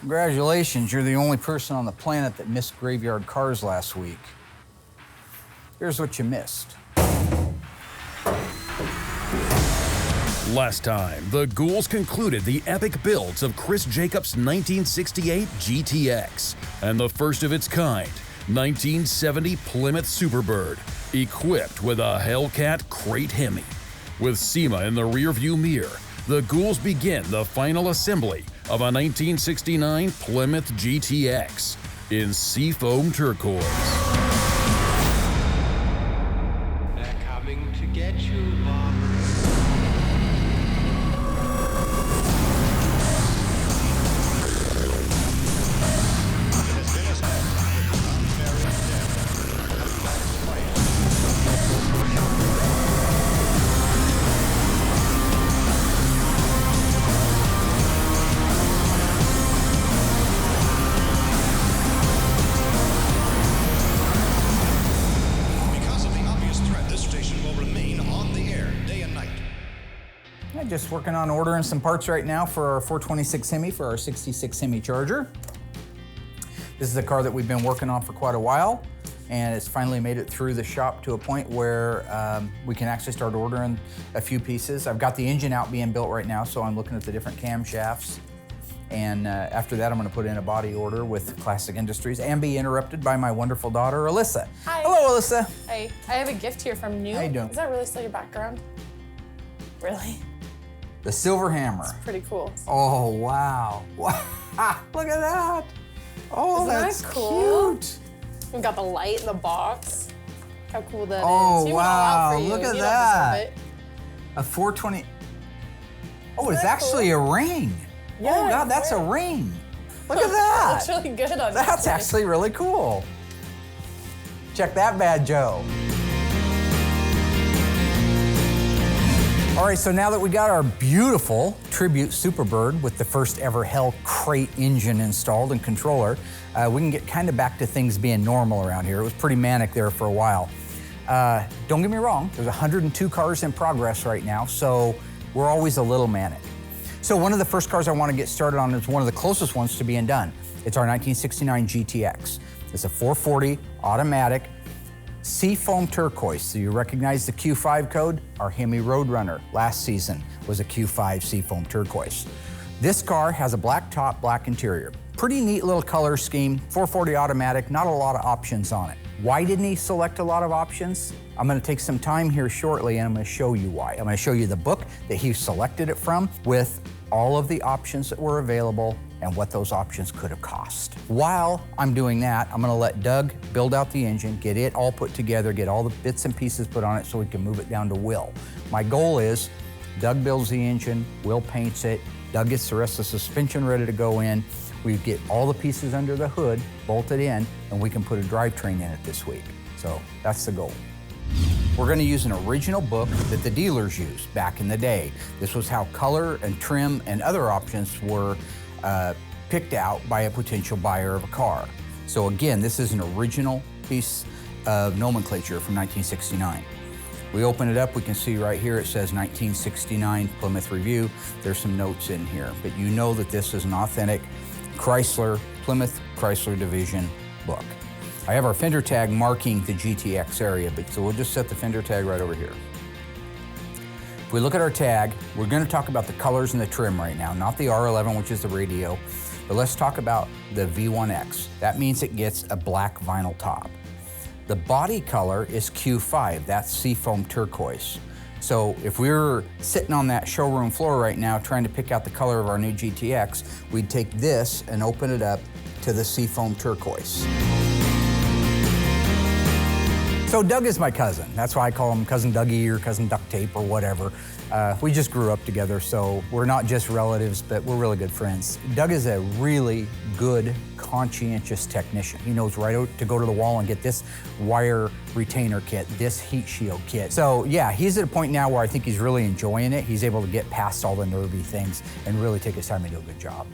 Congratulations, you're the only person on the planet that missed graveyard cars last week. Here's what you missed. Last time, the Ghouls concluded the epic builds of Chris Jacobs' 1968 GTX and the first of its kind, 1970 Plymouth Superbird, equipped with a Hellcat crate Hemi. With SEMA in the rearview mirror, the Ghouls begin the final assembly of a 1969 Plymouth GTX in seafoam turquoise. They're coming to get you, Bob. Just working on ordering some parts right now for our 426 Hemi, for our 66 Hemi Charger. This is a car that we've been working on for quite a while, and it's finally made it through the shop to a point where we can actually start ordering a few pieces. I've got the engine out being built right now, so I'm looking at the different camshafts. And after that, I'm gonna put in a body order with Classic Industries and be interrupted by my wonderful daughter, Alyssa. Hi. Hello, Alyssa. Hey, I have a gift here from New. How you doing? Is that really still your background? Really? The silver hammer. It's pretty cool. Oh, wow. Wow. Look at that. Oh, Isn't that's that cool? cute. We've got the light in the box. How cool that Oh, is. You wow. went all out for you. Look at You that. don't deserve it. A 420. Oh, Isn't it's that actually cool? a ring. Yeah, Oh, God, it's that's a ring. ring. Look at that. Looks really good on you. That's actually really cool. Check that bad, Joe. All right, so now that we got our beautiful Tribute Superbird with the first ever Hell crate engine installed and controller, we can get kind of back to things being normal around here. It was pretty manic there for a while. Don't get me wrong, there's 102 cars in progress right now, so we're always a little manic. So one of the first cars I want to get started on is one of the closest ones to being done. It's our 1969 GTX. It's a 440 automatic seafoam turquoise. So you recognize the Q5 code? Our Hemi Roadrunner last season was a Q5 seafoam turquoise. This car has a black top, black interior. Pretty neat little color scheme, 440 automatic, not a lot of options on it. Why didn't he select a lot of options? I'm gonna take some time here shortly and I'm gonna show you why. I'm gonna show you the book that he selected it from with all of the options that were available and what those options could have cost. While I'm doing that, I'm gonna let Doug build out the engine, get it all put together, get all the bits and pieces put on it so we can move it down to Will. My goal is Doug builds the engine, Will paints it, Doug gets the rest of the suspension ready to go in, we get all the pieces under the hood bolted in, and we can put a drivetrain in it this week. So that's the goal. We're gonna use an original book that the dealers used back in the day. This was how color and trim and other options were picked out by a potential buyer of a car. So again, this is an original piece of nomenclature from 1969. We open it up, we can see right here it says 1969 Plymouth Review. There's some notes in here, but you know that this is an authentic Chrysler, Plymouth Chrysler Division book. I have our fender tag marking the GTX area, but so we'll just set the fender tag right over here. If we look at our tag, we're gonna talk about the colors and the trim right now, not the R11, which is the radio, but let's talk about the V1X. That means it gets a black vinyl top. The body color is Q5, that's seafoam turquoise. So if we were sitting on that showroom floor right now trying to pick out the color of our new GTX, we'd take this and open it up to the seafoam turquoise. So Doug is my cousin. That's why I call him Cousin Dougie or Cousin Duct Tape or whatever. We just grew up together, so we're not just relatives, but we're really good friends. Doug is a really good, conscientious technician. He knows right to go to the wall and get this wire retainer kit, this heat shield kit. So yeah, he's at a point now where I think he's really enjoying it. He's able to get past all the nervy things and really take his time and do a good job.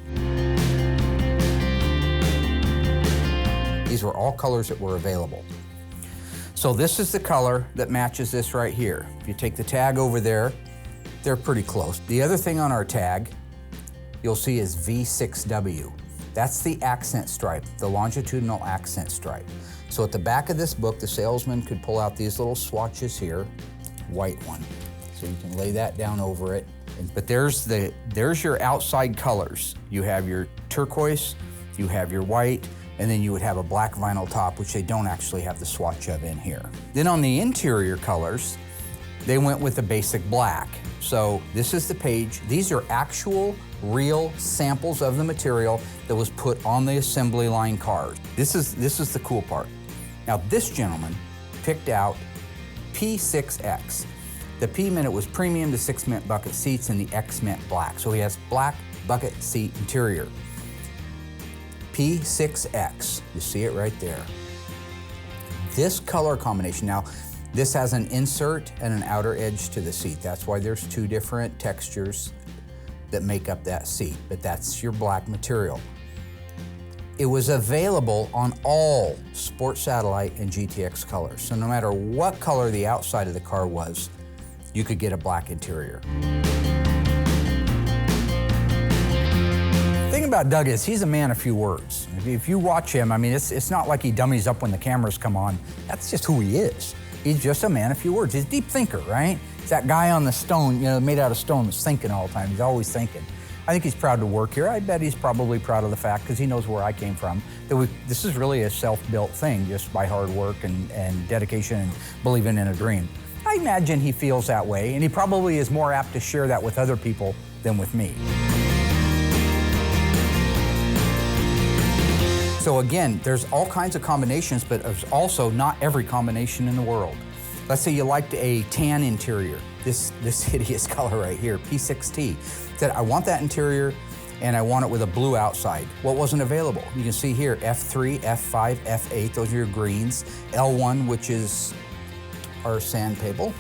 These were all colors that were available. So this is the color that matches this right here. If you take the tag over there, they're pretty close. The other thing on our tag, you'll see is V6W. That's the accent stripe, the longitudinal accent stripe. So at the back of this book, the salesman could pull out these little swatches here, white one. So you can lay that down over it. But there's your outside colors. You have your turquoise, you have your white, and then you would have a black vinyl top, which they don't actually have the swatch of in here. Then on the interior colors, they went with the basic black. So this is the page. These are actual, real samples of the material that was put on the assembly line cars. This is the cool part. Now this gentleman picked out P6X. The P meant it was premium, the 6 meant bucket seats, and the X meant black. So he has black bucket seat interior. P6X, you see it right there. This color combination, now this has an insert and an outer edge to the seat. That's why there's 2 different textures that make up that seat, but that's your black material. It was available on all Sport Satellite and GTX colors. So no matter what color the outside of the car was, you could get a black interior. The thing about Doug is he's a man of few words. If you watch him, I mean, it's not like he dummies up when the cameras come on. That's just who he is. He's just a man of few words. He's a deep thinker, right? He's that guy on the stone, you know, made out of stone that's thinking all the time. He's always thinking. I think he's proud to work here. I bet he's probably proud of the fact, because he knows where I came from, that this is really a self-built thing just by hard work and dedication and believing in a dream. I imagine he feels that way, and he probably is more apt to share that with other people than with me. So again, there's all kinds of combinations, but there's also not every combination in the world. Let's say you liked a tan interior, this hideous color right here, P6T. Said, I want that interior and I want it with a blue outside. What wasn't available? You can see here, F3, F5, F8, those are your greens. L1, which is our sand pebble,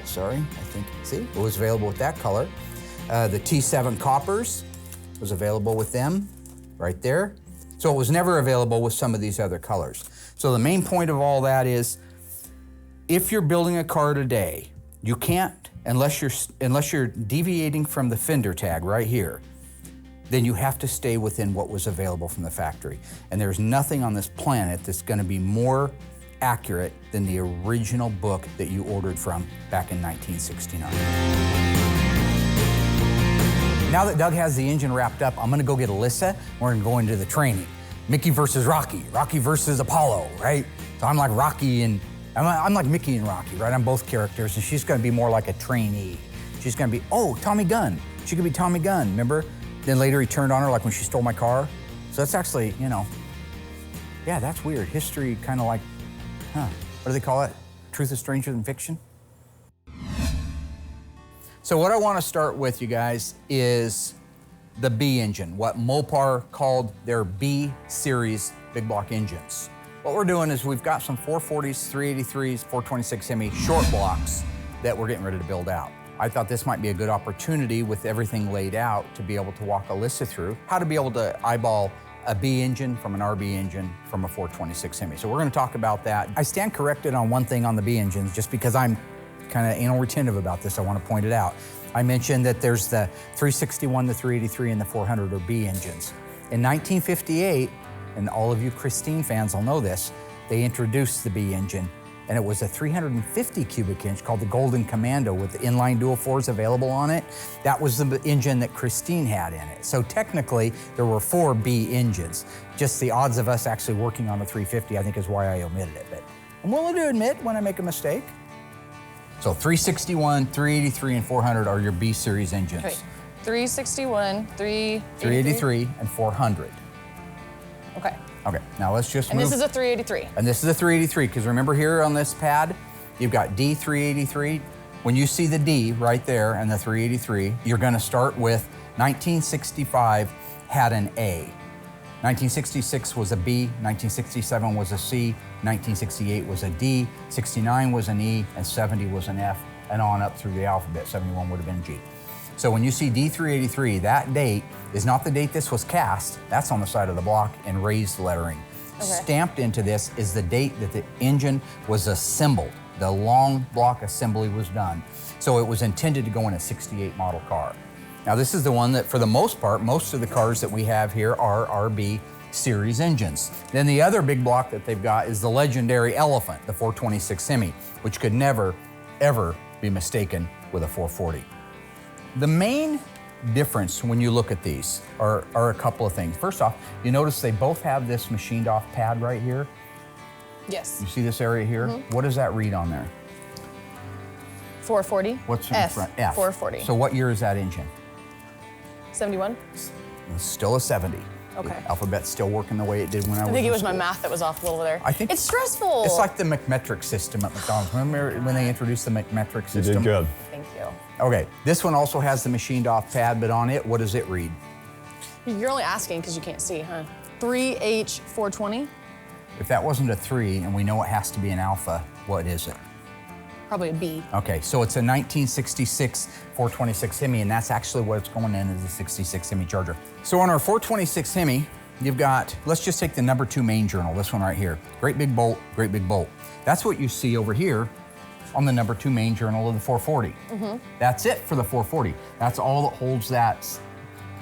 sorry, I think, see? It was available with that color. The T7 coppers was available with them, right there. So it was never available with some of these other colors. So the main point of all that is, if you're building a car today, you can't, unless you're deviating from the fender tag right here, then you have to stay within what was available from the factory. And there's nothing on this planet that's gonna be more accurate than the original book that you ordered from back in 1969. Now that Doug has the engine wrapped up, I'm gonna go get Alyssa. We're gonna go into the training. Mickey versus Rocky, Rocky versus Apollo, right? So I'm like Rocky and, I'm like Mickey and Rocky, right? I'm both characters, and she's gonna be more like a trainee. She's gonna be, oh, Tommy Gunn. She could be Tommy Gunn, remember? Then later he turned on her like when she stole my car. So that's actually, you know, yeah, that's weird. History kind of like, what do they call it? Truth is stranger than fiction? So what I want to start with, you guys, is the B engine, what Mopar called their B series big block engines. What we're doing is we've got some 440s, 383s, 426 Hemi short blocks that we're getting ready to build out. I thought this might be a good opportunity with everything laid out to be able to walk Alyssa through how to be able to eyeball a B engine from an RB engine from a 426 Hemi. So we're gonna talk about that. I stand corrected on one thing on the B engines just because I'm kind of anal retentive about this. I want to point it out. I mentioned that there's the 361, the 383, and the 400 are B engines. In 1958, and all of you Christine fans will know this, they introduced the B engine, and it was a 350 cubic inch called the Golden Commando with the inline dual fours available on it. That was the engine that Christine had in it. So technically, there were 4 B engines. Just the odds of us actually working on the 350, I think, is why I omitted it. But I'm willing to admit when I make a mistake. So 361, 383, and 400 are your B series engines. Okay. 361, 383, and 400. Okay. Okay, now let's just And move. this is a 383. And this is a 383, because remember here on this pad, you've got D383. When you see the D right there and the 383, you're gonna start with 1965 had an A. 1966 was a B, 1967 was a C, 1968 was a D, 69 was an E, and 70 was an F, and on up through the alphabet. 71 would have been G. So when you see D383, that date is not the date this was cast. That's on the side of the block in raised lettering. Okay. Stamped into this is the date that the engine was assembled. The long block assembly was done. So it was intended to go in a 68 model car. Now this is the one that, for the most part, most of the cars that we have here are RB series engines. Then the other big block that they've got is the legendary Elephant, the 426 Hemi, which could never, ever be mistaken with a 440. The main difference when you look at these are a couple of things. First off, you notice they both have this machined off pad right here. Yes. You see this area here? What does that read on there? 440. What's in F. front? F. 440. So what year is that engine? 71. It's still a 70. Okay. The alphabet's still working the way it did when I was I think in it was my school. math that was off a little there. I think it's stressful. It's like the McMetric system at McDonald's. Remember when they introduced the McMetric You system? did good. Thank you. Okay, this one also has the machined off pad, but on it, what does it read? You're only asking because you can't see, huh? 3H420. If that wasn't a 3 and we know it has to be an alpha, what is it? Probably a B. Okay, so it's a 1966 426 Hemi, and that's actually what it's going in as a 66 Hemi Charger. So on our 426 Hemi, you've got, let's just take the #2 main journal, this one right here. Great big bolt, great big bolt. That's what you see over here on the #2 main journal of the 440. That's it for the 440. That's all that holds that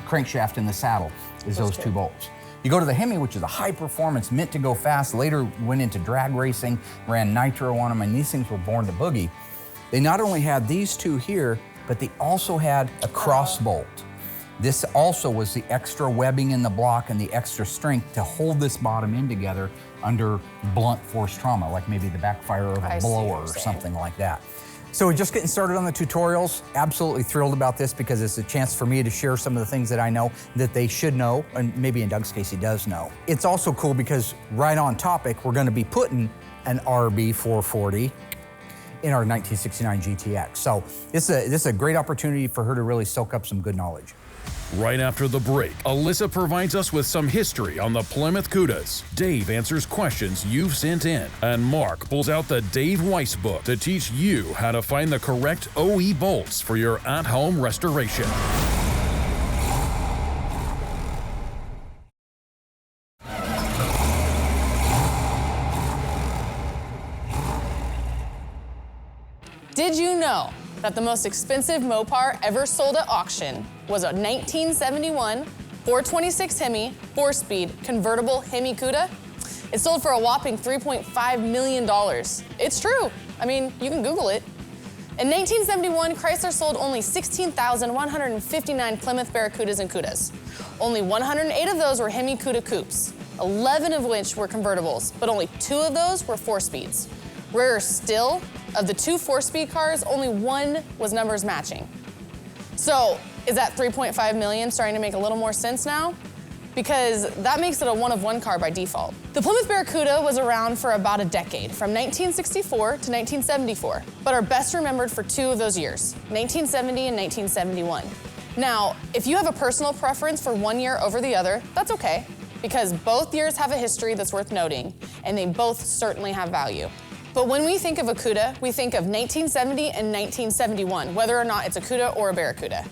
crankshaft in the saddle is those two bolts. You go to the Hemi, which is a high performance, meant to go fast, later went into drag racing, ran nitro on them, and these things were born to boogie. They not only had these two here, but they also had a cross bolt. This also was the extra webbing in the block and the extra strength to hold this bottom end together under blunt force trauma, like maybe the backfire of a blower or something like that. So we're just getting started on the tutorials. Absolutely thrilled about this because it's a chance for me to share some of the things that I know that they should know, and maybe in Doug's case he does know. It's also cool because right on topic, we're gonna be putting an RB 440 in our 1969 GTX. So this is a great opportunity for her to really soak up some good knowledge. Right after the break, Alyssa provides us with some history on the Plymouth Cudas. Dave answers questions you've sent in. And Mark pulls out the Dave Weiss book to teach you how to find the correct OE bolts for your at-home restoration. Did you know that the most expensive Mopar ever sold at auction was a 1971 426 Hemi 4-speed convertible Hemi Cuda? It sold for a whopping $3.5 million. It's true. I mean, you can Google it. In 1971, Chrysler sold only 16,159 Plymouth Barracudas and Cudas. Only 108 of those were Hemi Cuda coupes, 11 of which were convertibles, but only 2 of those were 4-speeds. Rarer still, of the 2 4-speed cars, only 1 was numbers matching. So, is that 3.5 million starting to make a little more sense now? Because that makes it a one-of-one car by default. The Plymouth Barracuda was around for about a decade, from 1964 to 1974, but are best remembered for 2 of those years, 1970 and 1971. Now, if you have a personal preference for one year over the other, that's okay, because both years have a history that's worth noting, and they both certainly have value. But when we think of a Cuda, we think of 1970 and 1971, whether or not it's a Cuda or a Barracuda.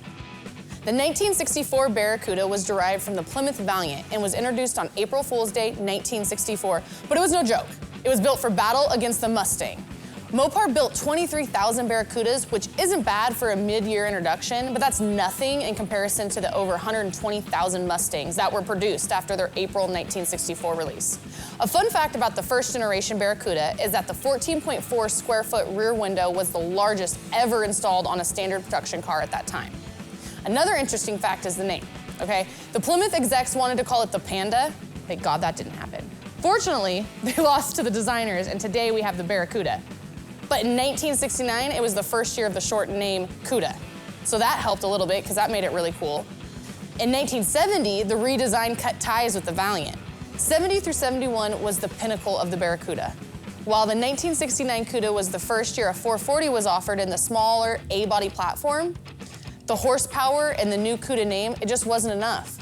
The 1964 Barracuda was derived from the Plymouth Valiant and was introduced on April Fool's Day, 1964, but it was no joke. It was built for battle against the Mustang. Mopar built 23,000 Barracudas, which isn't bad for a mid-year introduction, but that's nothing in comparison to the over 120,000 Mustangs that were produced after their April 1964 release. A fun fact about the first generation Barracuda is that the 14.4 square foot rear window was the largest ever installed on a standard production car at that time. Another interesting fact is the name, okay? The Plymouth execs wanted to call it the Panda. Thank God that didn't happen. Fortunately, they lost to the designers, and today we have the Barracuda. But in 1969, it was the first year of the short name Cuda. So that helped a little bit because that made it really cool. In 1970, the redesign cut ties with the Valiant. 70 through 71 was the pinnacle of the Barracuda. While the 1969 Cuda was the first year a 440 was offered in the smaller A-body platform, the horsepower and the new Cuda name, it just wasn't enough.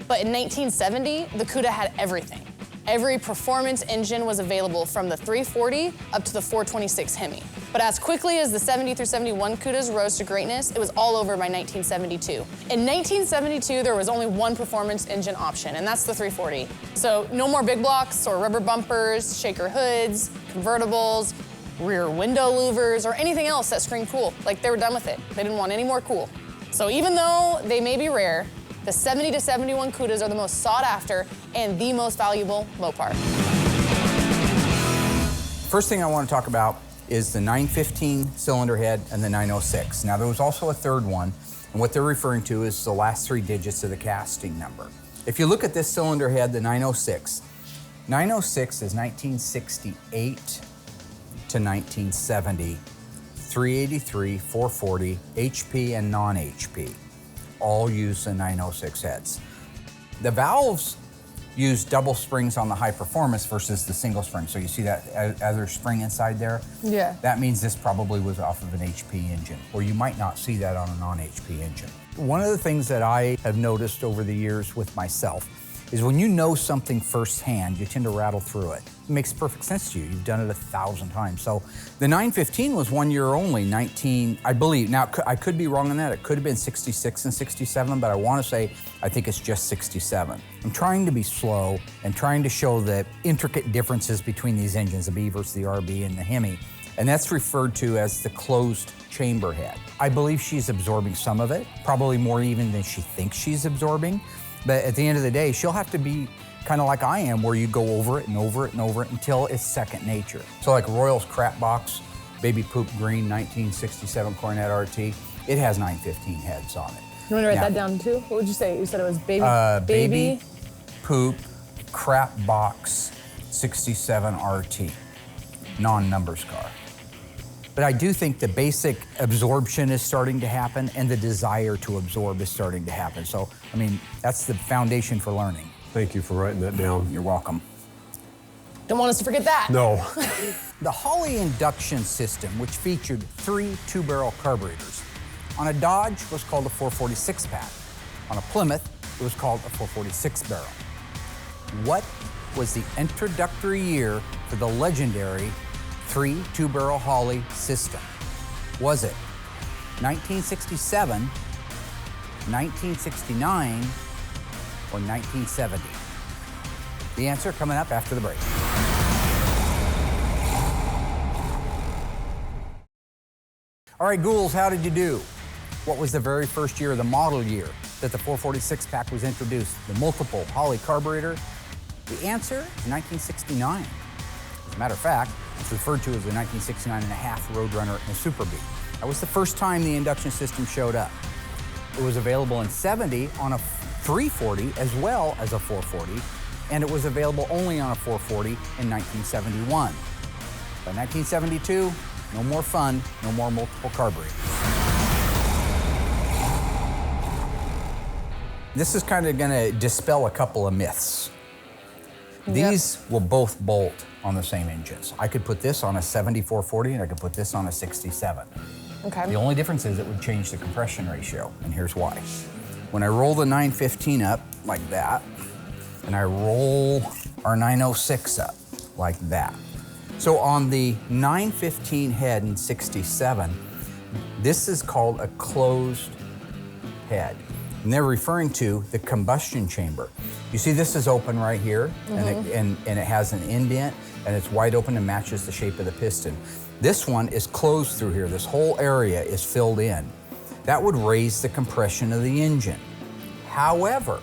But in 1970, the Cuda had everything. Every performance engine was available from the 340 up to the 426 Hemi. But as quickly as the 70 through 71 Cudas rose to greatness, it was all over by 1972. In 1972, there was only one performance engine option, and that's the 340. So no more big blocks or rubber bumpers, shaker hoods, convertibles, rear window louvers, or anything else that screamed cool. Like, they were done with it. They didn't want any more cool. So even though they may be rare, the 70 to 71 Cudas are the most sought after and the most valuable Mopar. First thing I want to talk about is the 915 cylinder head and the 906. Now there was also a third one, and what they're referring to is the last 3 digits of the casting number. If you look at this cylinder head, the 906, 906 is 1968 to 1970, 383, 440, HP and non-HP, all use the 906 heads. The valves use double springs on the high performance versus the single spring. So you see that other spring inside there? Yeah. That means this probably was off of an HP engine, or you might not see that on a non-HP engine. One of the things that I have noticed over the years with myself is when you know something firsthand, you tend to rattle through it. It makes perfect sense to you. You've done it 1,000 times. So the 915 was 1 year only, 19, I believe. Now, I could be wrong on that. It could have been 66 and 67, but I want to say I think it's just 67. I'm trying to be slow and trying to show the intricate differences between these engines, the B versus the RB and the Hemi. And that's referred to as the closed chamber head. I believe she's absorbing some of it, probably more even than she thinks she's absorbing. But at the end of the day, she'll have to be kind of like I am, where you go over it and over it and over it until it's second nature. So like Royal's crap box, baby poop green 1967 Coronet RT, it has 915 heads on it. You want to write that down too? What would you say? You said it was baby poop crap box 67 RT, non-numbers car. But I do think the basic absorption is starting to happen and the desire to absorb is starting to happen. So, I mean, that's the foundation for learning. Thank you for writing that down. You're welcome. Don't want us to forget that. No. The Holley induction system, which featured 3 2-barrel carburetors, on a Dodge was called a 446 pack. On a Plymouth, it was called a 446 barrel. What was the introductory year for the legendary 3 2-barrel Holley system? Was it 1967, 1969, or 1970? The answer coming up after the break. All right, Ghouls, how did you do? What was the very first year, the model year, that the 446 pack was introduced, the multiple Holley carburetor? The answer is 1969. As a matter of fact, it's referred to as the 1969 and a half Roadrunner and Super B. That was the first time the induction system showed up. It was available in 70 on a 340 as well as a 440, and it was available only on a 440 in 1971. By 1972, no more fun, no more multiple carburetors. This is kind of gonna dispel a couple of myths. These will both bolt on the same engines. I could put this on a 7440 and I could put this on a 67. Okay. The only difference is it would change the compression ratio, and here's why. When I roll the 915 up like that, and I roll our 906 up like that. So on the 915 head in 67, this is called a closed head. And they're referring to the combustion chamber. You see this is open right here, and it has an indent, and it's wide open and matches the shape of the piston. This one is closed through here. This whole area is filled in. That would raise the compression of the engine. However,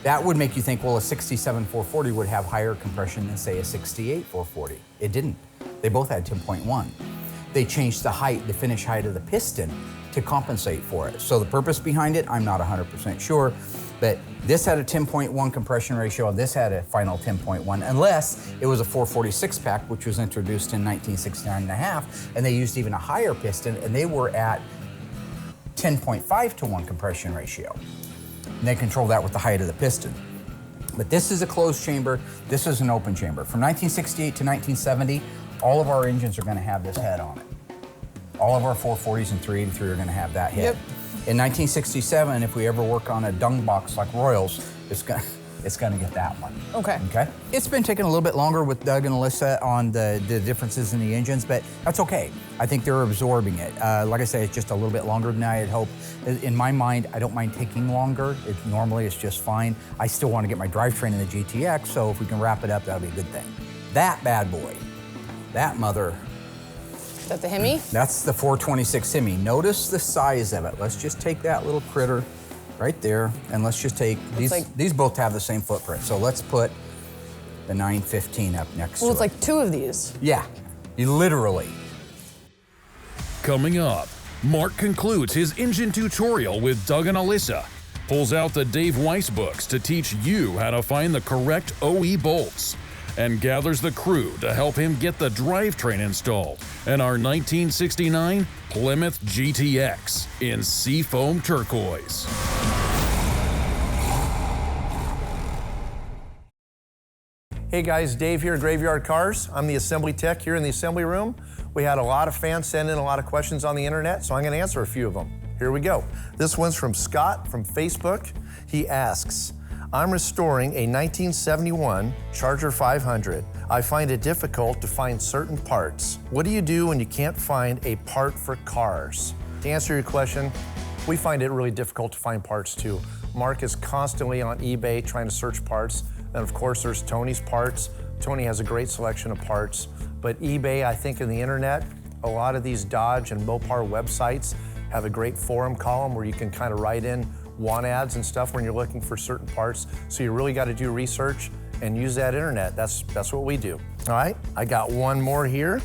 that would make you think, well, a 67 440 would have higher compression than, say, a 68 440. It didn't. They both had 10.1. They changed the height, the finish height of the piston to compensate for it. So the purpose behind it, I'm not 100% sure, but this had a 10.1 compression ratio, and this had a final 10.1, unless it was a 446 pack, which was introduced in 1969 and a half, and they used even a higher piston, and they were at 10.5 to 1 compression ratio. And they control that with the height of the piston. But this is a closed chamber, this is an open chamber. From 1968 to 1970, all of our engines are gonna have this head on it. All of our 440s and 383 are gonna have that head. Yep. In 1967, if we ever work on a dung box like Royals, it's gonna get that one. Okay. Okay? It's been taking a little bit longer with Doug and Alyssa on the differences in the engines, but that's okay. I think they're absorbing it. Like I say, it's just a little bit longer than I had hoped. In my mind, I don't mind taking longer. Normally it's just fine. I still want to get my drivetrain in the GTX, so if we can wrap it up, that'll be a good thing. That bad boy, that mother Is that the Hemi? That's the 426 Hemi. Notice the size of it. Let's just take that little critter right there, and let's just take these. These both have the same footprint, so let's put the 915 up next to it. Well, it's like two of these. Yeah, literally. Coming up, Mark concludes his engine tutorial with Doug and Alyssa, pulls out the Dave Weiss books to teach you how to find the correct OE bolts, and gathers the crew to help him get the drivetrain installed in our 1969 Plymouth GTX in seafoam turquoise. Hey guys, Dave here, Graveyard Carz. I'm the assembly tech here in the assembly room. We had a lot of fans send in a lot of questions on the internet, so I'm gonna answer a few of them. Here we go. This one's from Scott from Facebook. He asks, I'm restoring a 1971 Charger 500. I find it difficult to find certain parts. What do you do when you can't find a part for cars? To answer your question, we find it really difficult to find parts too. Mark is constantly on eBay trying to search parts. And of course, there's Tony's parts. Tony has a great selection of parts. But eBay, I think, and the internet, a lot of these Dodge and Mopar websites have a great forum column where you can kind of write in want ads and stuff when you're looking for certain parts. So you really got to do research and use that internet. That's what we do. All right, I got one more here.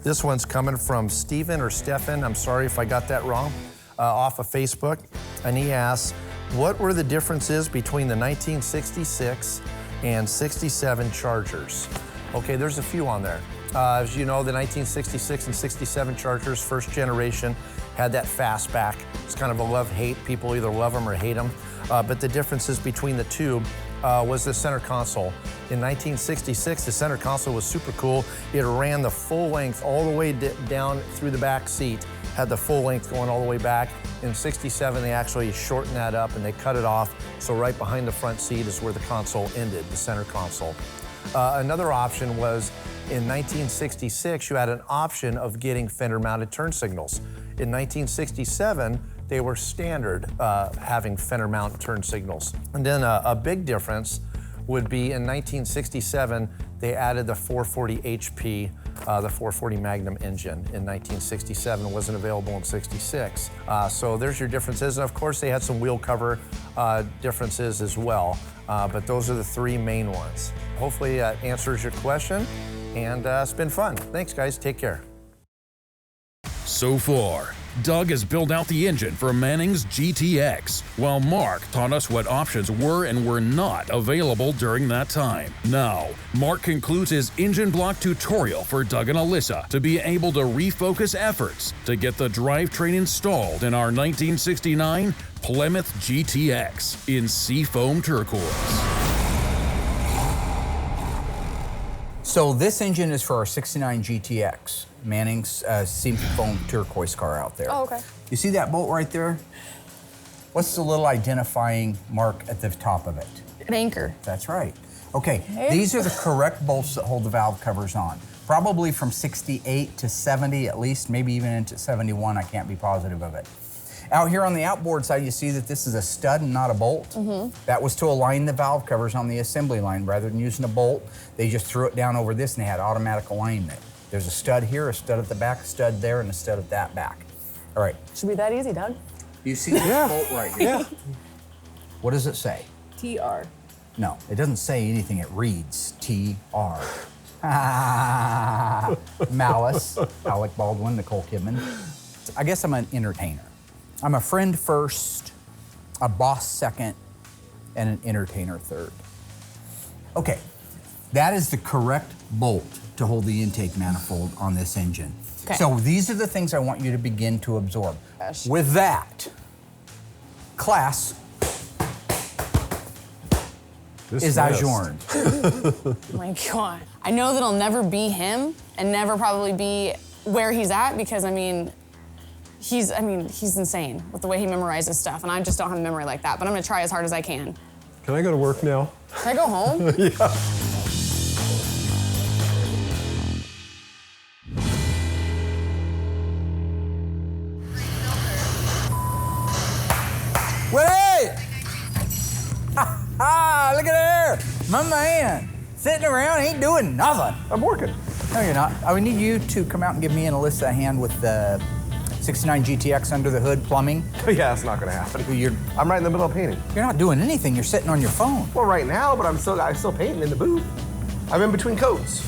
This one's coming from Steven or Stefan, I'm sorry if I got that wrong, off of Facebook. And he asks, what were the differences between the 1966 and 67 Chargers? Okay, there's a few on there. As you know, the 1966 and 67 Chargers, first generation, had that fastback. It's kind of a love-hate. People either love them or hate them. But the differences between the two was the center console. In 1966, the center console was super cool. It ran the full length all the way down through the back seat, had the full length going all the way back. In 67, they actually shortened that up and they cut it off. So right behind the front seat is where the console ended, the center console. Another option was in 1966, you had an option of getting fender-mounted turn signals. In 1967, they were standard having fender mount turn signals. And then a big difference would be in 1967, they added the 440 HP, the 440 Magnum engine in 1967. It wasn't available in 66. So there's your differences. And of course, they had some wheel cover differences as well. But those are the three main ones. Hopefully that answers your question. And it's been fun. Thanks, guys. Take care. So far, Doug has built out the engine for Manning's GTX, while Mark taught us what options were and were not available during that time. Now, Mark concludes his engine block tutorial for Doug and Alyssa to be able to refocus efforts to get the drivetrain installed in our 1969 Plymouth GTX in seafoam turquoise. So this engine is for our 69 GTX, Manning's seafoam turquoise car out there. Oh, okay. You see that bolt right there? What's the little identifying mark at the top of it? An anchor. That's right. Okay, these are the correct bolts that hold the valve covers on. Probably from 68 to 70 at least, maybe even into 71, I can't be positive of it. Out here on the outboard side, you see that this is a stud and not a bolt. That was to align the valve covers on the assembly line. Rather than using a bolt, they just threw it down over this and they had automatic alignment. There's a stud here, a stud at the back, a stud there, and a stud at that back. All right. Should be that easy, Doug. You see this bolt right here? Yeah. What does it say? TR. No, it doesn't say anything. It reads TR. Malice, Alec Baldwin, Nicole Kidman. I guess I'm an entertainer. I'm a friend first, a boss second, and an entertainer third. Okay, that is the correct bolt to hold the intake manifold on this engine. Okay. So these are the things I want you to begin to absorb. Gosh. With that, class is adjourned. Oh my God. I know that I'll never be him and never probably be where he's at because, he's insane with the way he memorizes stuff, and I just don't have a memory like that, but I'm gonna try as hard as I can. Can I go to work now? Can I go home? Yeah. Wait! Ha, look at there! My man, sitting around, ain't doing nothing. I'm working. No, you're not. I would need you to come out and give me and Alyssa a hand with the 69 GTX under the hood plumbing. Yeah, that's not gonna happen. You're I'm right in the middle of painting. not doing anything. You're sitting on your phone. Well, right now, but I'm still painting in the booth. I'm in between coats.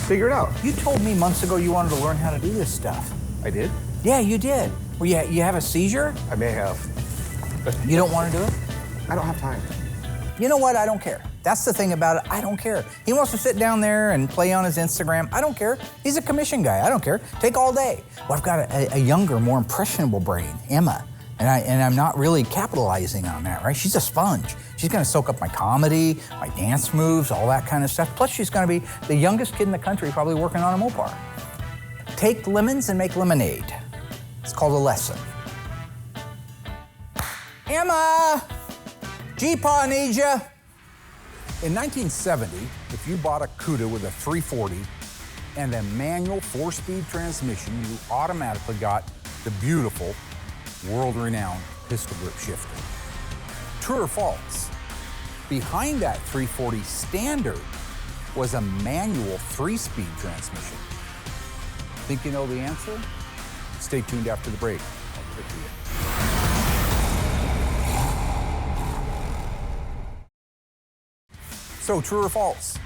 Figure it out. You told me months ago you wanted to learn how to do this stuff. I did? Yeah, you did. Well, you have a seizure? I may have. You don't want to do it? I don't have time. You know what? I don't care. That's the thing about it. I don't care. He wants to sit down there and play on his Instagram. I don't care. He's a commission guy. I don't care. Take all day. Well, I've got a younger, more impressionable brain, Emma, and I'm not really capitalizing on that, right? She's a sponge. She's gonna soak up my comedy, my dance moves, all that kind of stuff. Plus, she's gonna be the youngest kid in the country probably working on a Mopar. Take lemons and make lemonade. It's called a lesson. Emma! G-Paw needs ya. In 1970, if you bought a Cuda with a 340 and a manual 4-speed transmission, you automatically got the beautiful, world-renowned pistol grip shifter. True or false? Behind that 340 standard was a manual 3-speed transmission. Think you know the answer? Stay tuned after the break. I'll give it to you. So, true or false?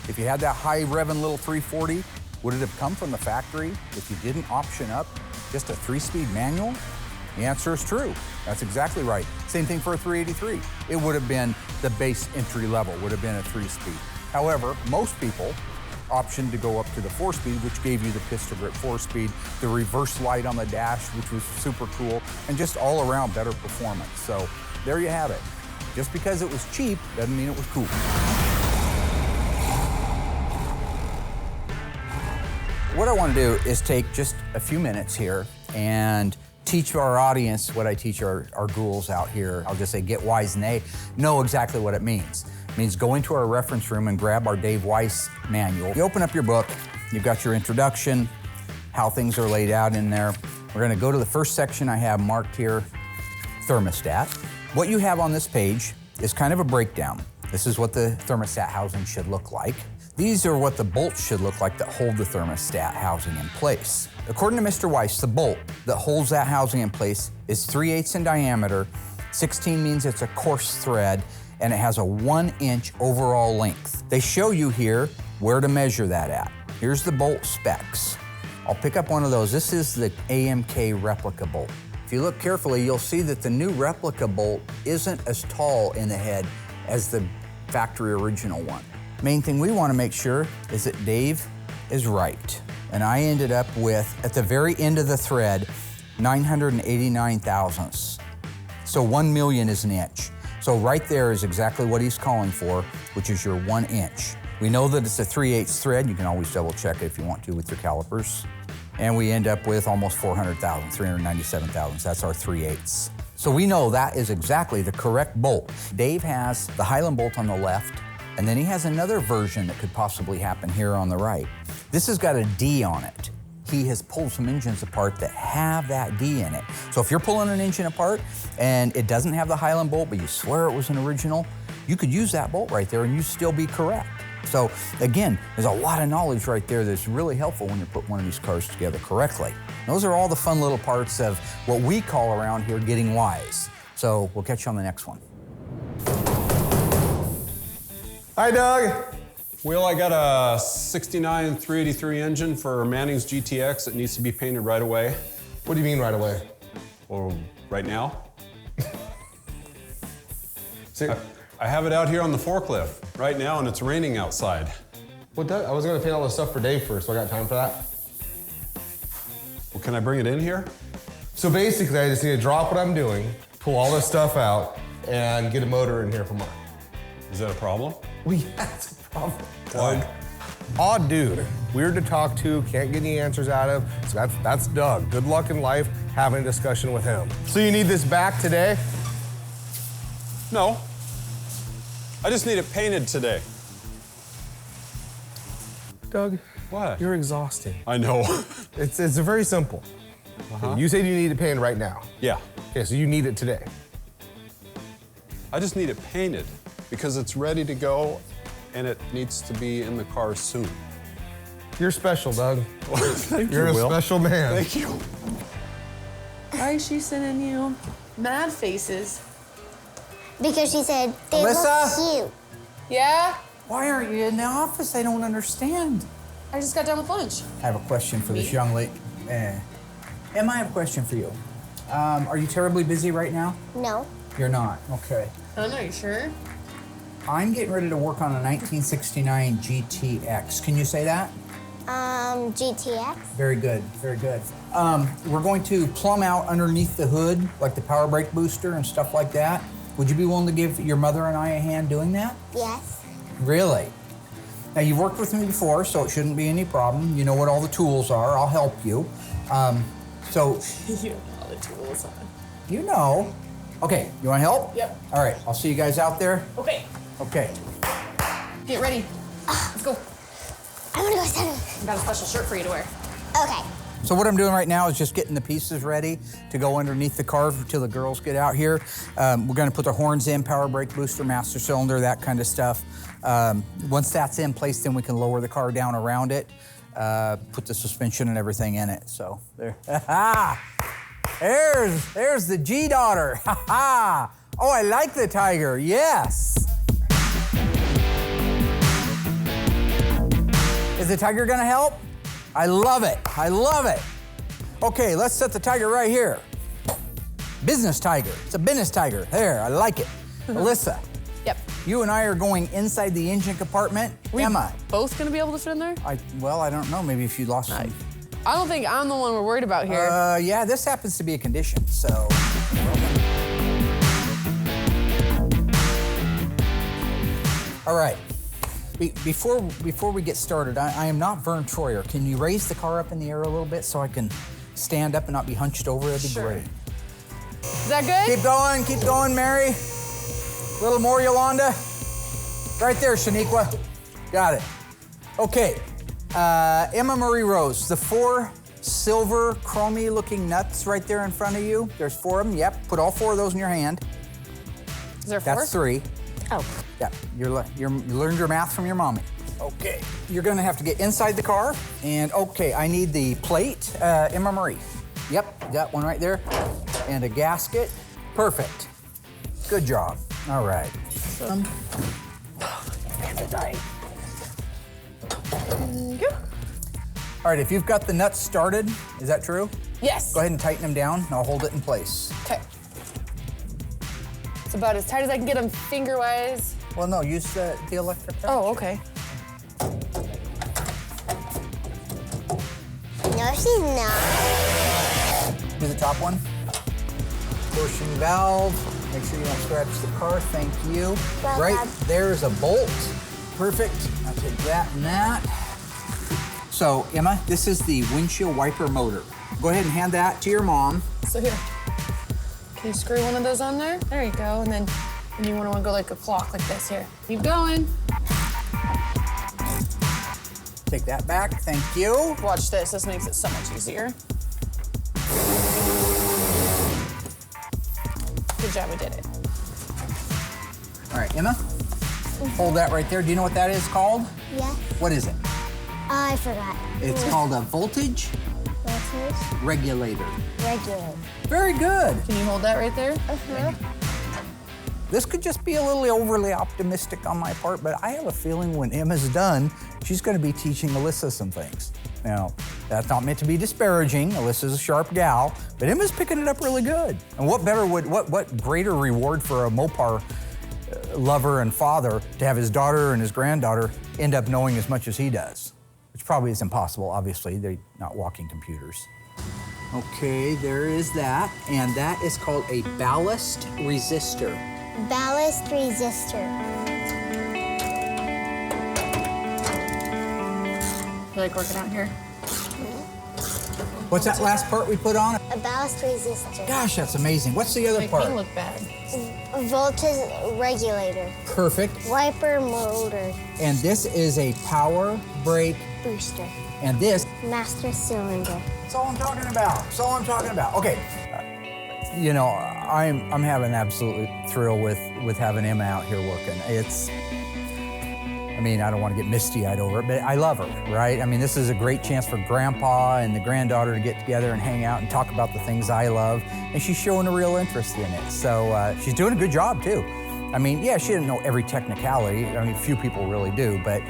If you had that high revving little 340, would it have come from the factory if you didn't option up just a 3-speed manual? The answer is true. That's exactly right. Same thing for a 383. It would have been the base entry level, would have been a 3-speed. However, most people optioned to go up to the 4-speed, which gave you the pistol grip 4-speed, the reverse light on the dash, which was super cool, and just all around better performance. So there you have it. Just because it was cheap doesn't mean it was cool. What I want to do is take just a few minutes here and teach our audience what I teach our ghouls out here. I'll just say get wise, and they know exactly what it means. It means go into our reference room and grab our Dave Weiss manual. You open up your book, you've got your introduction, how things are laid out in there. We're going to go to the first section I have marked here, thermostat. What you have on this page is kind of a breakdown. This is what the thermostat housing should look like. These are what the bolts should look like that hold the thermostat housing in place. According to Mr. Weiss, the bolt that holds that housing in place is 3/8 in diameter, 16 means it's a coarse thread, and it has a 1-inch overall length. They show you here where to measure that at. Here's the bolt specs. I'll pick up one of those. This is the AMK replica bolt. If you look carefully, you'll see that the new replica bolt isn't as tall in the head as the factory original one. Main thing we want to make sure is that Dave is right. And I ended up with, at the very end of the thread, 989 thousandths. So 1 million is an inch. So right there is exactly what he's calling for, which is your 1 inch. We know that it's a 3/8 thread. You can always double check it if you want to with your calipers. And we end up with almost 400,000, 397 thousandths. That's our 3/8. So we know that is exactly the correct bolt. Dave has the Highland bolt on the left, and then he has another version that could possibly happen here on the right. This has got a D on it. He has pulled some engines apart that have that D in it. So if you're pulling an engine apart and it doesn't have the Highland bolt, but you swear it was an original, you could use that bolt right there and you'd still be correct. So again, there's a lot of knowledge right there that's really helpful when you put one of these cars together correctly. Those are all the fun little parts of what we call around here getting wise. So we'll catch you on the next one. Hi, Doug. Will, I got a 69 383 engine for Manning's GTX that needs to be painted right away. What do you mean right away? Or right now. See, I have it out here on the forklift right now and it's raining outside. well, Doug, I was gonna paint all this stuff for Dave first, so I got time for that. Well, can I bring it in here? So basically, I just need to drop what I'm doing, pull all this stuff out, and get a motor in here for Mark. Is that a problem? Well, yeah, it's a problem, Doug. Odd dude, weird to talk to, can't get any answers out of. So that's Doug. Good luck in life having a discussion with him. So you need this back today? No. I just need it painted today. Doug, What? you're exhausting. I know. It's very simple. Okay, you said you need it painted right now. Yeah. Okay, so you need it today. I just need it painted because it's ready to go and it needs to be in the car soon. You're special, Doug. Thank You're you, a Will. special man. Thank you. Why is she sending you mad faces? Because she said they Alyssa? look cute. Yeah? Why aren't you in the office? I don't understand. I just got done with lunch. I have a question for this Me? young lady. Emma, I have a question for you. Are you terribly busy right now? No. You're not. Okay. I don't know, you sure? I'm getting ready to work on a 1969 GTX. Can you say that? GTX. Very good, very good. We're going to plumb out underneath the hood, like the power brake booster and stuff like that. Would you be willing to give your mother and I a hand doing that? Yes. Really? Now, you've worked with me before, so it shouldn't be any problem. You know what all the tools are. I'll help you. So, You have all the tools on. you know. Okay, you want to help? Yep. All right, I'll see you guys out there. Okay, Okay. get ready. Let's go. I want to go stand. I got a special shirt for you to wear. Okay. So what I'm doing right now is just getting the pieces ready to go underneath the car until the girls get out here. We're gonna put the horns in, power brake booster, master cylinder, that kind of stuff. Once that's in place, then we can lower the car down around it, put the suspension and everything in it. So there, there's the G-daughter. Oh, I like the Tiger, yes. Is the Tiger gonna help? I love it, I love it. Okay, let's set the Tiger right here. Business Tiger, it's a business Tiger. There, I like it. Alyssa, Yep. you and I are going inside the engine compartment. Emma, Both gonna be able to fit in there? I don't know, maybe if you lost some. I don't think I'm the one we're worried about here. Yeah, this happens to be a condition, so. All right, before we get started, I am not Vern Troyer. Can you raise the car up in the air a little bit so I can stand up and not be hunched over? That'd be Sure. great. Is that good? Keep going, Mary. A little more, Yolanda. Right there, Shaniqua. Got it. Okay, Emma Marie Rose, the 4 silver chromey looking nuts right there in front of you. There's 4 of them, yep. Put all 4 of those in your hand. Is there 4? That's 3. Oh. Yeah, you learned your math from your mommy. Okay, you're gonna have to get inside the car, and okay, I need the plate, Emma Marie. Yep, got one right there, and a gasket. Perfect. Good job. All right. All right, if you've got the nuts started, is that true? Yes. Go ahead and tighten them down, and I'll hold it in place. Okay. It's about as tight as I can get them finger-wise. Well, no, use the electric. Oh, okay. No, she's not. Do the top one. Portion valve. Make sure you don't scratch the car. Thank you. Well Right done. there's a bolt. Perfect. I'll take that and that. So, Emma, this is the windshield wiper motor. Go ahead and hand that to your mom. So here. Can you screw one of those on there? There you go. And then you want to go like a clock like this here. Keep going. Take that back. Thank you. Watch this. This makes it so much easier. Good job, we did it. All right, Emma, hold that right there. Do you know what that is called? Yeah. What is it? I forgot. It's called a voltage Voltage regulator. regulator. Very good. Can you hold that right there? This could just be a little overly optimistic on my part, but I have a feeling when Emma's done, she's going to be teaching Alyssa some things. Now, that's not meant to be disparaging. Alyssa's a sharp gal, but Emma's picking it up really good. And what greater reward for a Mopar lover and father to have his daughter and his granddaughter end up knowing as much as he does, which probably is impossible. Obviously, they're not walking computers. Okay, there is that, and that is called a ballast resistor. Ballast resistor. You like working out here? What's that last part we put on? A ballast resistor. Gosh, that's amazing. What's the other Make part? me look bad. A voltage regulator. Perfect. Wiper motor. And this is a power brake, Booster. and this, Master cylinder. that's all I'm talking about. That's all I'm talking about. Okay. You know, I'm having absolute thrill with having Emma out here working. I mean, I don't want to get misty-eyed over it, but I love her, right? I mean, this is a great chance for Grandpa and the granddaughter to get together and hang out and talk about the things I love, and she's showing a real interest in it. So she's doing a good job, too. I mean, yeah, she doesn't know every technicality. I mean, few people really do, but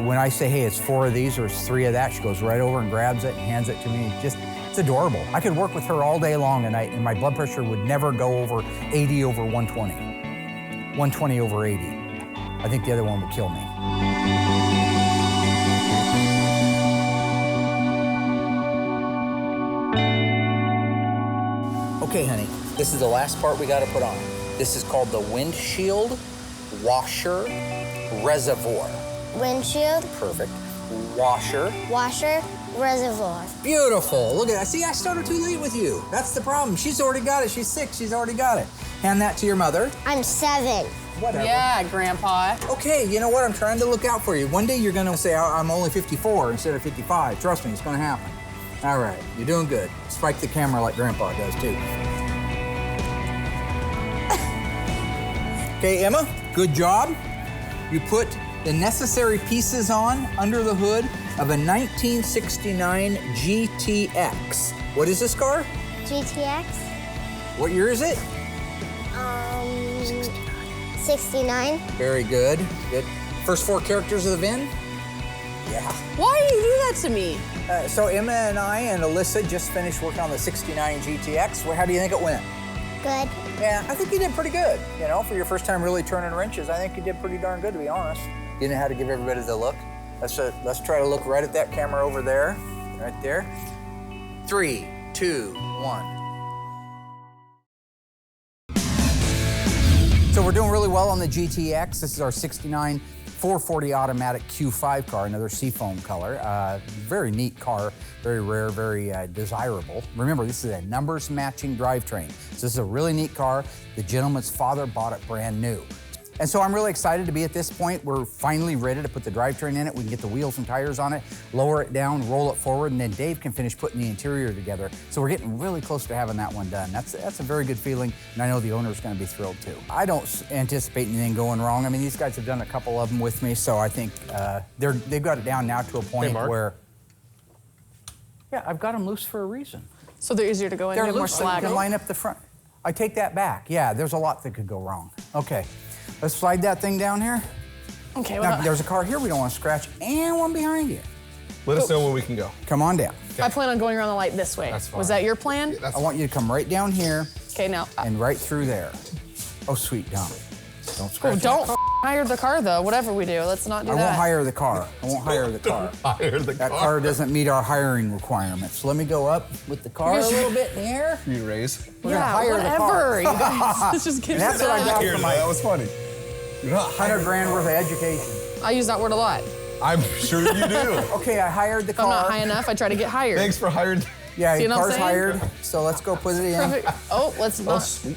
when I say, hey, it's 4 of these or it's 3 of that, she goes right over and grabs it and hands it to me. It's adorable. I could work with her all day long and my blood pressure would never go over 80 over 120. 120 over 80. I think the other one would kill me. Okay, honey, this is the last part we gotta put on. This is called the windshield washer reservoir. Windshield, Perfect. Washer. washer, reservoir. Beautiful. Look at that. See, I started too late with you. That's the problem. She's already got it. She's 6. She's already got it. Hand that to your mother. I'm 7. Whatever. Yeah, Grandpa. Okay, you know what? I'm trying to look out for you. One day you're gonna say, I'm only 54 instead of 55. Trust me, it's gonna happen. All right, you're doing good. Spike the camera like Grandpa does too. Okay, Emma, good job. You put the necessary pieces on under the hood of a 1969 GTX. What is this car? GTX, What year is it? 69. Very good. Good. First 4 characters of the VIN? Yeah. Why do you do that to me? So Emma and I and Alyssa just finished working on the 69 GTX. Well, how do you think it went? Good. Yeah, I think you did pretty good. You know, for your first time really turning wrenches, I think you did pretty darn good, to be honest. You know how to give everybody the look? Let's try to look right at that camera over there. Right there. 3, 2, 1. So we're doing really well on the GTX. This is our 69 440 automatic Q5 car, another seafoam color. Very neat car, very rare, very desirable. Remember, this is a numbers matching drivetrain. So this is a really neat car. The gentleman's father bought it brand new. And so I'm really excited to be at this point. We're finally ready to put the drivetrain in it. We can get the wheels and tires on it, lower it down, roll it forward, and then Dave can finish putting the interior together. So we're getting really close to having that one done. That's a very good feeling, and I know the owner's gonna be thrilled too. I don't anticipate anything going wrong. I mean, these guys have done a couple of them with me, so I think they've got it down now to a point where, yeah, I've got them loose for a reason. So they're easier to go in, They're have more loose, so you slack. can line up the front. I take that back. Yeah, there's a lot that could go wrong. Okay. Let's slide that thing down here. Okay, Now, well, there's a car here we don't want to scratch, and one behind you. Let us know when we can go. Come on down. I plan on going around the light this way. That's fine. Was that your plan? I want you to come right down here Okay, now. and right through there. Oh, sweet, dumb. Don't scratch. Oh, don't hire the car though. Whatever we do, let's not do I that. won't hire the car. I won't hire the car. Hire the That car doesn't meet our hiring requirements. Let me go up with the car a little bit in the air. You raise. We're gonna hire the car. whatever, you guys. Let's just get And that's what I got for my That was funny. You're not $100 grand worth of education. I use that word a lot. I'm sure you do. Okay, I hired the If I'm car. not high enough, I try to get hired. Thanks for hiring. Yeah, See your what I'm car's saying? hired. So let's go put it in. Perfect. Oh, let's not. Sweet.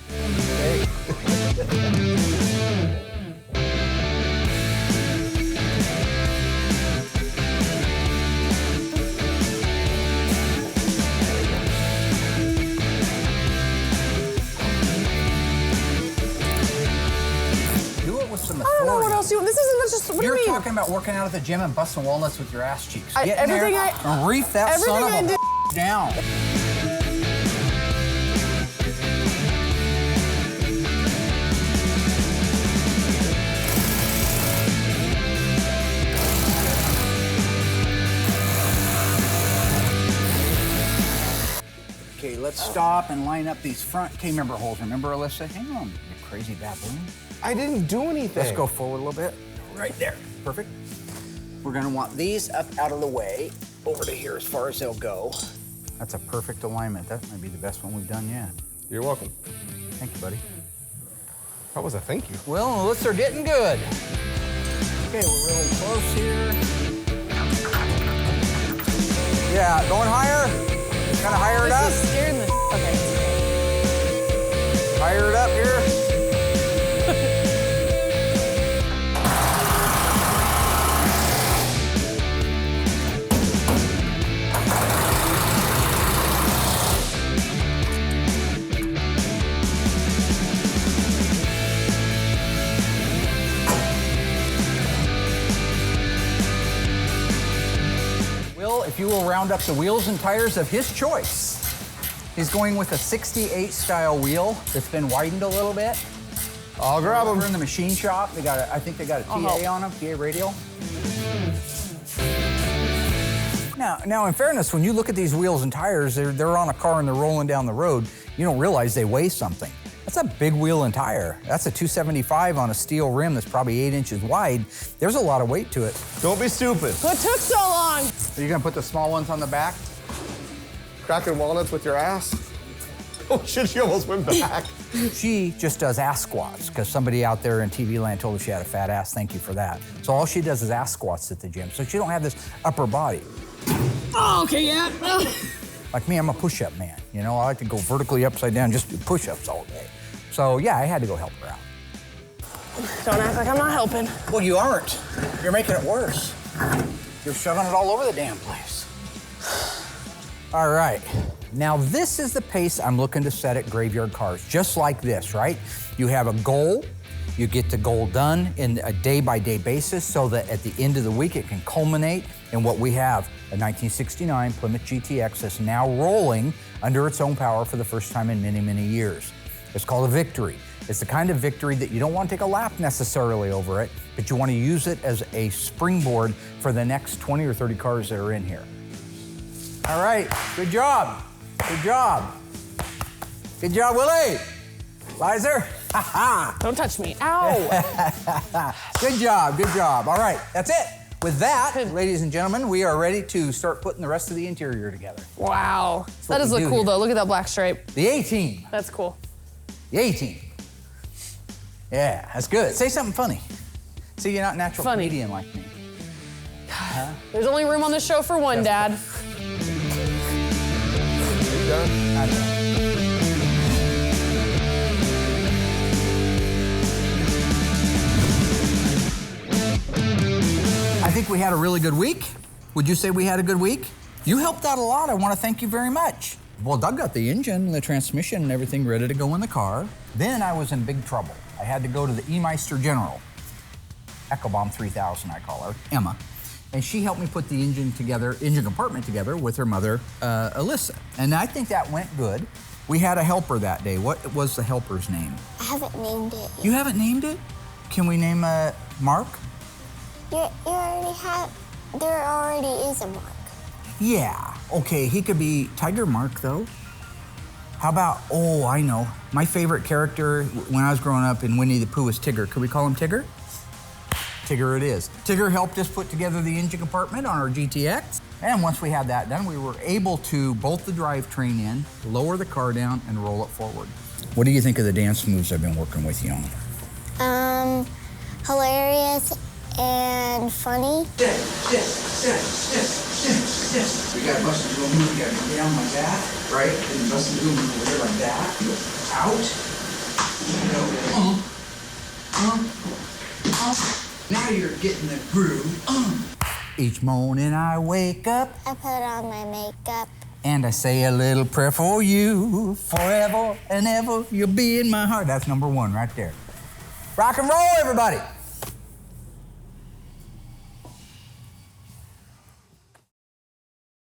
Do it with some I don't know what authority. else you. This isn't just. What You're do you mean? talking about working out at the gym and busting walnuts with your ass cheeks. I- Get in everything there I- and reef that son of everything a down. Okay, let's stop and line up these front K-member holes. Remember, Alyssa? Hang on, you crazy baboon. I didn't do anything. Let's go forward a little bit. Right there. Perfect. We're gonna want these up out of the way, over to here as far as they'll go. That's a perfect alignment. That might be the best one we've done yet. You're welcome. Thank you, buddy. That was a thank you. Well, looks are getting good. Okay, we're really close here. Yeah, going higher. Kind of higher it up. This is scaring the. Okay. Higher it up here. if you will round up the wheels and tires of his choice. He's going with a 68 style wheel that's been widened a little bit. I'll grab them. We're in the machine shop. They got I think they got a TA on them, TA radial. Now, in fairness, when you look at these wheels and tires, they're on a car and they're rolling down the road, you don't realize they weigh something. That's a big wheel and tire. That's a 275 on a steel rim that's probably 8 inches wide. There's a lot of weight to it. Don't be stupid. What took so long? Are you gonna put the small ones on the back? Cracking walnuts with your ass? Oh shit, she almost went back. She just does ass squats because somebody out there in TV land told her she had a fat ass. Thank you for that. So all she does is ass squats at the gym. So she don't have this upper body. Oh, okay, yeah. Like me, I'm a push-up man. You know, I like to go vertically upside down, just do push-ups all day. So yeah, I had to go help her out. Don't act like I'm not helping. Well, you aren't. You're making it worse. You're shoving it all over the damn place. All right. Now this is the pace I'm looking to set at Graveyard Carz, just like this, right? You have a goal. You get the goal done in a day-by-day basis so that at the end of the week it can culminate in what we have, a 1969 Plymouth GTX that's now rolling under its own power for the first time in many, many years. It's called a victory. It's the kind of victory that you don't want to take a lap necessarily over it, but you want to use it as a springboard for the next 20 or 30 cars that are in here. All right, good job. Good job. Good job, Willie. Lizer. Don't touch me. Ow. Good job, good job. All right, that's it. With that, ladies and gentlemen, we are ready to start putting the rest of the interior together. Wow. That does we look do cool, here. though. Look at that black stripe. The A-team. That's cool. The A-team. Yeah, that's good. Say something funny. See, you're not a natural comedian like me. There's only room on the show for one, Dad. You done? I'm done. I think we had a really good week. Would you say we had a good week? You helped out a lot. I want to thank you very much. Well, Doug got the engine and the transmission and everything ready to go in the car. Then I was in big trouble. I had to go to the E-Meister General, Echo Bomb 3000 I call her, Emma. And she helped me put the engine compartment together with her mother, Alyssa. And I think that went good. We had a helper that day. What was the helper's name? I haven't named it. You haven't named it? Can we name Mark? You already have, there already is a Mark. Yeah, okay, he could be Tiger Mark though. How about, oh, I know. My favorite character when I was growing up in Winnie the Pooh was Tigger. Could we call him Tigger? Tigger it is. Tigger helped us put together the engine compartment on our GTX. And once we had that done, we were able to bolt the drivetrain in, lower the car down, and roll it forward. What do you think of the dance moves I've been working with you on? Hilarious and funny. We got busted to move. You got to go down like that, right? And busted to move over here like that. Out. Now you're getting the groove. Each morning I wake up. I put on my makeup. And I say a little prayer for you. Forever and ever, you'll be in my heart. That's number one right there. Rock and roll, everybody.